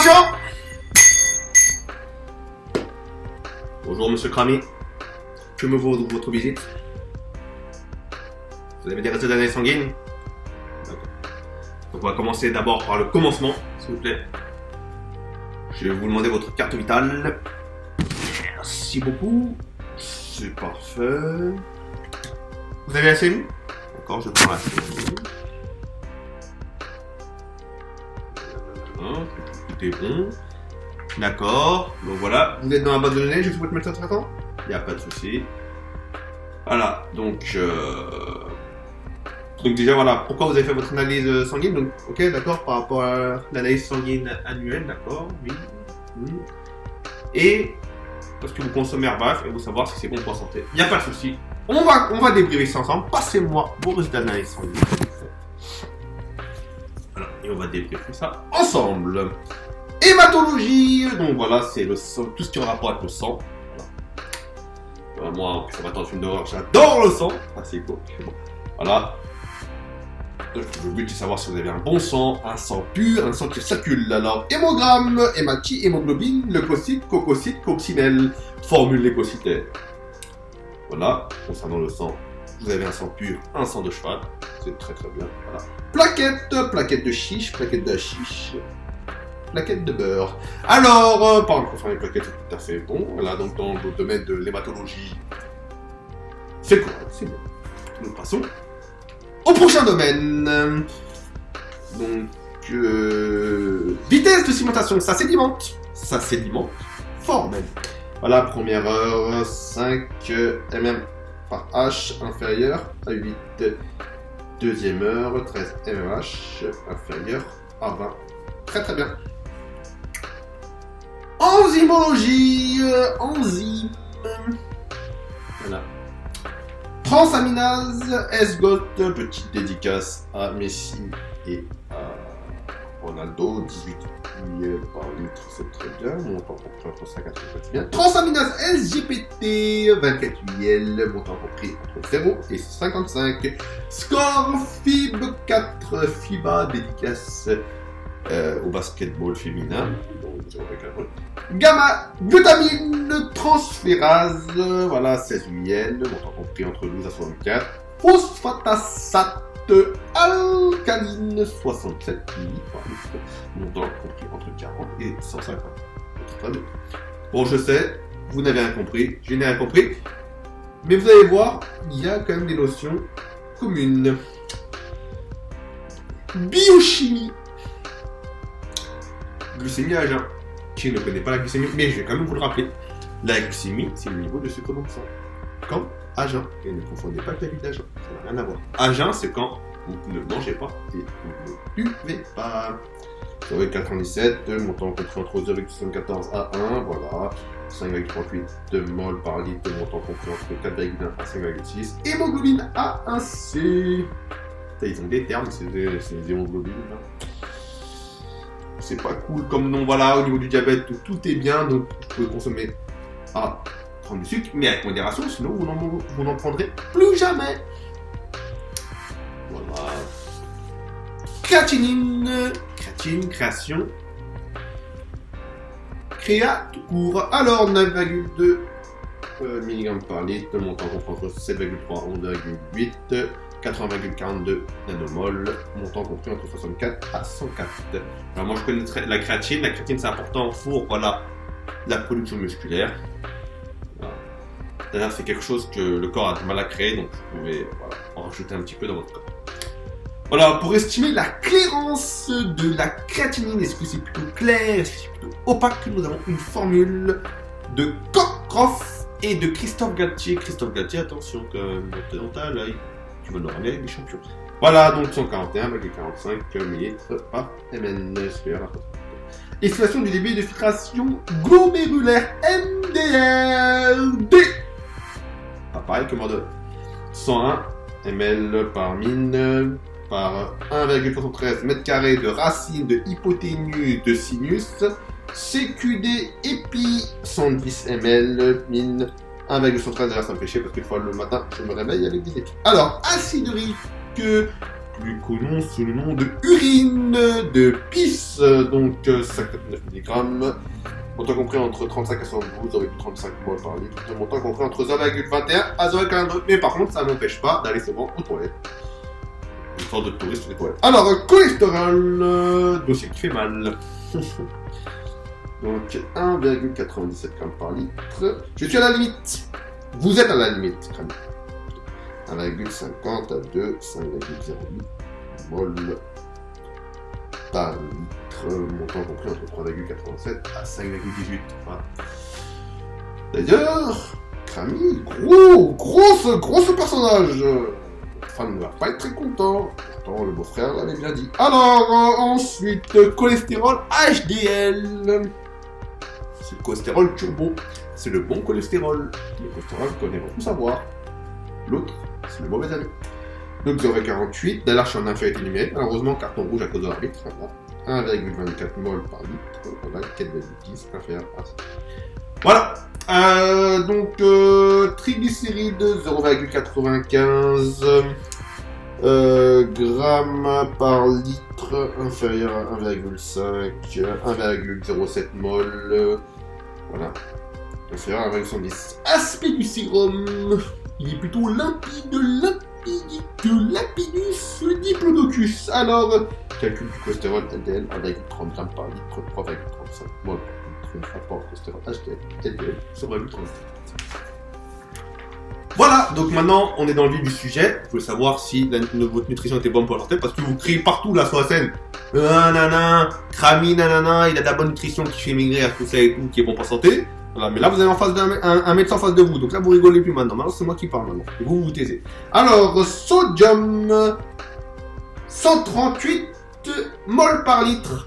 patient! Bonjour, monsieur Crami. Que me vaut votre visite? Vous avez des résultats d'analyse sanguine? D'accord. Donc on va commencer d'abord par le commencement, s'il vous plaît. Je vais vous demander votre carte vitale. Merci beaucoup. C'est parfait. Vous avez la CMU? D'accord, je prends la CMU. Tout est bon. D'accord. Donc voilà, vous êtes dans la base de données, je suis votre médecin traitant? Il n'y a pas de souci. Voilà, donc déjà voilà, pourquoi vous avez fait votre analyse sanguine? Donc ok, d'accord, par rapport à l'analyse sanguine annuelle, d'accord, oui. Et parce que vous consommez Herbaf et vous savoir si c'est bon pour la santé. Il n'y a pas de souci. On va débriefer ça ensemble. Passez-moi vos résultats d'analyse sanguine. Voilà, et on va débriefer ça ensemble. Hématologie, donc voilà, c'est le sang, tout ce qui a rapport avec le sang. Voilà. Moi, ça va être un film d'horreur, j'adore le sang. Ah, c'est cool. Bon. Voilà. Le but, c'est de savoir si vous avez un bon sang, un sang pur, un sang qui circule. Alors, hémogramme, hématie, hémoglobine, leucocyte, cococyte, coccinelle, formule lécocytaire. Voilà, concernant le sang, vous avez un sang pur, un sang de cheval. C'est très très bien. Voilà. Plaquette de chiche, plaquette d'hachiche, plaquette de beurre. Alors, par exemple, concernant les plaquettes, c'est tout à fait bon. Voilà, donc dans le domaine de l'hématologie, c'est correct, c'est bon. Nous passons au prochain domaine. Donc, vitesse de cimentation, ça sédimente. Ça sédimente fort même. Voilà, première heure, 5 mm par H inférieur à 8. Deuxième heure, 13 mmH inférieur à 20. Très très bien. Enzymologie, enzyme. Voilà. Transaminase, S-GOT, petite dédicace à Messi et à Ronaldo, 18 millilitres par litre, c'est très bien, montant compris entre 50 et 50 bien. Transaminase SGPT, 24 UL, montant compris entre 0 et 55. Score FIB 4, FIBA, dédicace au basketball féminin. Gamma glutamine transférase, voilà, 16 UL, montant compris entre 12 à 64. Phosphatasate alcaline, 67 ml par litre, montant compris entre 40 et 150. Très bien. Bon, je sais, vous n'avez rien compris, je n'ai rien compris, mais vous allez voir, il y a quand même des notions communes. Biochimie. Glycémie à jeun. Qui ne connaît pas la glycémie, mais je vais quand même vous le rappeler. La glycémie, c'est le niveau de sucre dans le sang. Comme à jeun. Et ne confondez pas avec la vie d'agent. Ça n'a rien à voir. À jeun, c'est quand vous ne mangez pas et vous ne buvez pas. 0,97, montant compris entre 0,74 à 1, voilà. 5,38 de mol par litre, montant compris entre 4,1 à 5,6. Hémoglobine A1C. Ils ont des termes, c'est des hémoglobines. C'est pas cool comme nom, voilà, au niveau du diabète, tout est bien, donc vous pouvez consommer à prendre du sucre, mais avec modération, sinon vous n'en prendrez plus jamais. Voilà. Créatinine, création. Créa tout court. Alors 9,2 mg par litre, montant compris entre 7,3 et 11,8. 80,42 nanomol, montant compris entre 64 à 104. Alors moi je connais la créatine. La créatine c'est important pour voilà, la production musculaire. Voilà. D'ailleurs c'est quelque chose que le corps a du mal à créer, donc vous pouvez voilà, en rajouter un petit peu dans votre corps. Voilà, pour estimer la clairance de la créatinine, est-ce que c'est plutôt clair, est-ce que c'est plutôt opaque, nous avons une formule de Cockcroft et de Christophe Galtier. Christophe Galtier, attention quand même, on là, tu vas nous ramener avec des champions. Voilà, donc 141,45 ml par mn. Estimation du débit de filtration glomérulaire MDLD. Pas pareil que mort de 101 ml par mine par 1,73 m² de racine de hypoténuse de sinus. CQD épi 110 ml mine 1,73. D'ailleurs ça me fait chier parce qu'une fois le matin je me réveille avec des épis. Alors acide urique plus connu sous le nom de urine de pisse, donc 59 mg, montant compris entre 35 à 72 avec 35 mol par litre, montant compris entre 0,21 à 0,42. Mais par contre, ça n'empêche pas d'aller souvent aux toilettes. Une sorte de touriste des toilettes. Alors, cholestérol, dossier qui fait mal. Donc 1,97 g par litre. Je suis à la limite. Vous êtes à la limite, quand même. 1,50 à 2, 5,08 mol par litre, montant compris entre 3,87 à 5,18. Voilà. D'ailleurs, Cramy, grosse personnage. La femme ne va pas être très content. Pourtant, le beau-frère l'avait bien dit. Alors, ensuite, cholestérol HDL. C'est le cholestérol turbo. C'est le bon cholestérol. Le cholestérol qu'on aimerait tout savoir. L'autre, c'est le mauvais ami. Donc 0,48. D'ailleurs, je suis en infériorité numérique. Malheureusement, carton rouge à cause de l'arbitre. 1,24 mol par litre. Voilà, 4,10 inférieur à ça. Voilà. Donc, triglycérides 0,95 grammes par litre, inférieur à 1,5, 1,07 mol, voilà, inférieur à 1,10. Aspect du sérum, il est plutôt lapidus diplodocus. Alors, calcul du cholestérol LDL, 1,30 grammes par litre, 3,35 mol par litre. Rapport cholestérol HDL sur 1,30. Voilà, donc maintenant on est dans le vif du sujet. Je voulais savoir si votre nutrition était bonne pour la santé parce que vous criez partout là sur la scène. Nanana, Cramy, nanana, il a de la bonne nutrition qui fait maigrir à tout ça et tout, qui est bon pour la santé. Voilà, mais là vous avez en face un médecin en face de vous, donc là vous rigolez plus maintenant. Maintenant c'est moi qui parle maintenant. Et vous vous taisez. Alors, sodium 138 mol par litre.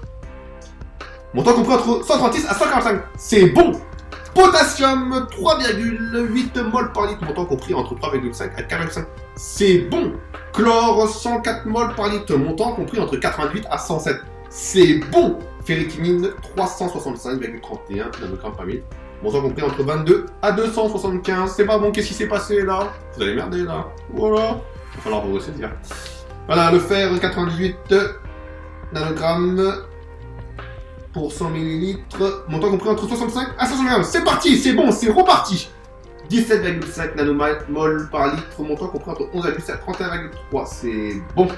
Montant compris entre 136 à 145, c'est bon. Potassium, 3,8 mol par litre, montant compris entre 3,5 à 4,5, c'est bon. Chlore, 104 mol par litre, montant compris entre 88 à 107, c'est bon. Ferritinine, 365,31 nanogrammes par litre, montant compris entre 22 à 275, c'est pas bon, qu'est-ce qui s'est passé là? Vous allez merder là, voilà. Il va falloir vous ressaisir. Voilà, le fer, 98 nanogrammes pour 100 ml, montant compris entre 65 à 75. C'est parti, c'est bon, c'est reparti. 17,5 nanomol par litre, montant compris entre 11,7 et 31,3. C'est bon.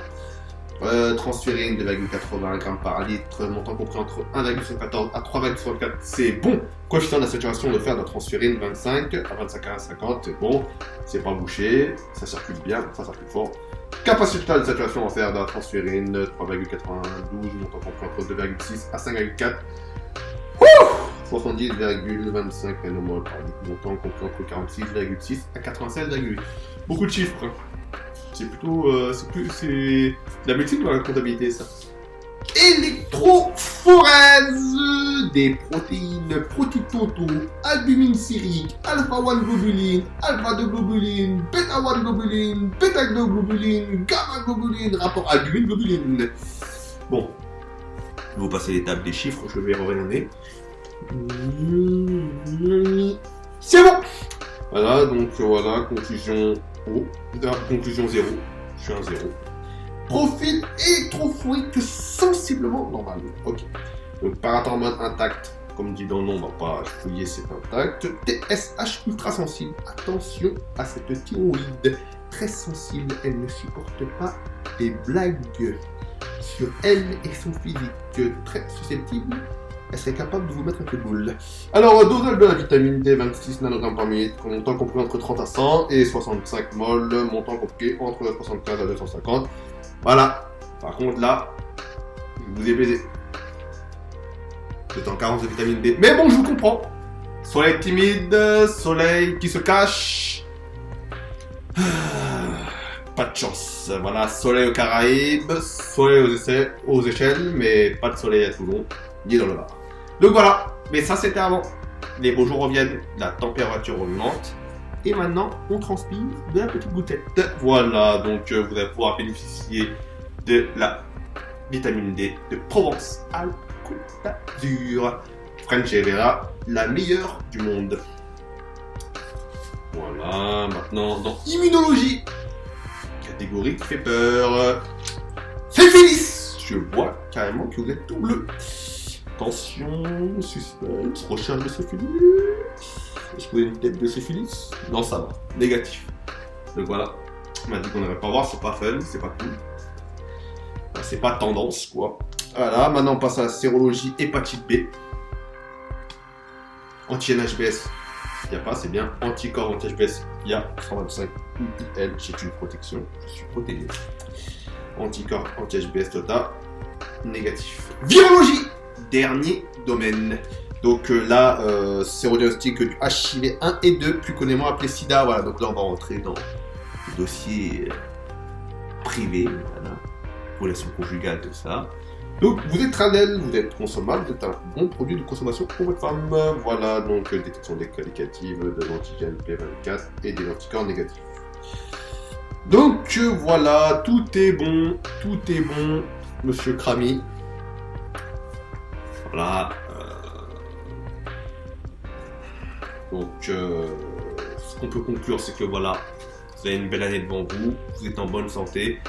Transférine, 2,80 g par litre, montant compris entre 1,74 à 3,64. C'est bon. Coefficient de saturation de fer de la transférine, 25 à 25 à 50. C'est bon. C'est pas bouché. Ça circule bien, ça circule fort. Capacité de saturation en fer de la transférine, 3,92, montant compris entre 2,6 à 5,4. 70,25 nanomol par litre, montant compris entre 46,6 à 96,8. Beaucoup de chiffres. C'est plutôt... c'est la médecine ou la comptabilité, ça. Électrophorèse des protéines protototo, albumine sérique, alpha-1 globuline, alpha-2 globuline, bêta-1 globuline, bêta-2 globuline, gamma-globuline, rapport albumine-globuline. Bon, vous passez l'étape des chiffres, je vais revenir. C'est bon. Voilà, donc voilà, conclusion 0. Je suis un 0. Profil électrophorique sensiblement normal. Ok. Donc parathormone intact, comme dit dans le nom, on va pas fouiller, c'est intact. TSH ultra sensible. Attention à cette thyroïde. Très sensible, elle ne supporte pas des blagues sur elle et son physique. Très susceptible. Elle serait capable de vous mettre un peu de boule. Alors, dosage de la vitamine D, 26 nanogrammes par millilitre, montant compris entre 30 à 100 et 65 mol, montant compris entre 75 à 250. Voilà. Par contre, là, je vous ai baisé. Vous êtes en carence de vitamine D. Mais bon, je vous comprends. Soleil timide, soleil qui se cache. Pas de chance. Voilà, soleil aux Caraïbes, soleil aux Échelles, mais pas de soleil à Toulon, ni dans le Var. Donc voilà, mais ça c'était avant. Les beaux jours reviennent, la température augmente, et maintenant on transpire de la petite gouttelette. Voilà, donc vous allez pouvoir bénéficier de la vitamine D de Provence-Alpes-Côte d'Azur. French Vera, la meilleure du monde. Voilà, maintenant dans immunologie, catégorie qui fait peur. Syphilis. Je vois carrément que vous êtes tout bleu. Attention, suspense, recherche de syphilis. Est-ce que vous avez une tête de syphilis? Non, ça va. Négatif. Donc voilà. On m'a dit qu'on n'aurait pas voir, c'est pas fun, c'est pas cool. C'est pas tendance, quoi. Voilà, maintenant on passe à la sérologie hépatite B. Anti-NHBS, il n'y a pas, c'est bien. Anticorps anti-HBS, il y a 125 IL, j'ai une protection, je suis protégé. Anticorps anti-HBS total, négatif. Virologie, dernier domaine. Donc là, sérodiagnostic du HIV 1 et 2, plus communément appelé SIDA. Voilà, donc là on va rentrer dans le dossier privé, voilà. Relation conjugale, tout ça. Donc vous êtes radel, vous êtes consommable, vous êtes un bon produit de consommation pour votre femme. Voilà, donc détection des qualificatives de l'antigène P24 et des anticorps négatifs. Donc voilà, tout est bon, monsieur Krami. Voilà. Donc ce qu'on peut conclure, c'est que voilà, vous avez une belle année devant vous, vous êtes en bonne santé.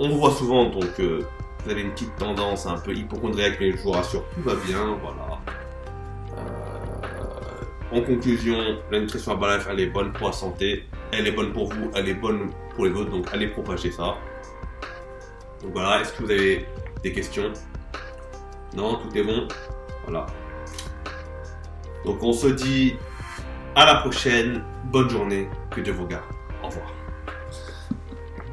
On vous voit souvent, donc vous avez une petite tendance un peu hypochondriaque, mais je vous rassure, tout va bien, voilà. En conclusion, la nutrition Herbalife, elle est bonne pour la santé, elle est bonne pour vous, elle est bonne pour les autres, donc allez propager ça. Donc voilà, est-ce que vous avez des questions? Non, tout est bon? Voilà. Donc on se dit à la prochaine, bonne journée, que Dieu vous garde. Au revoir.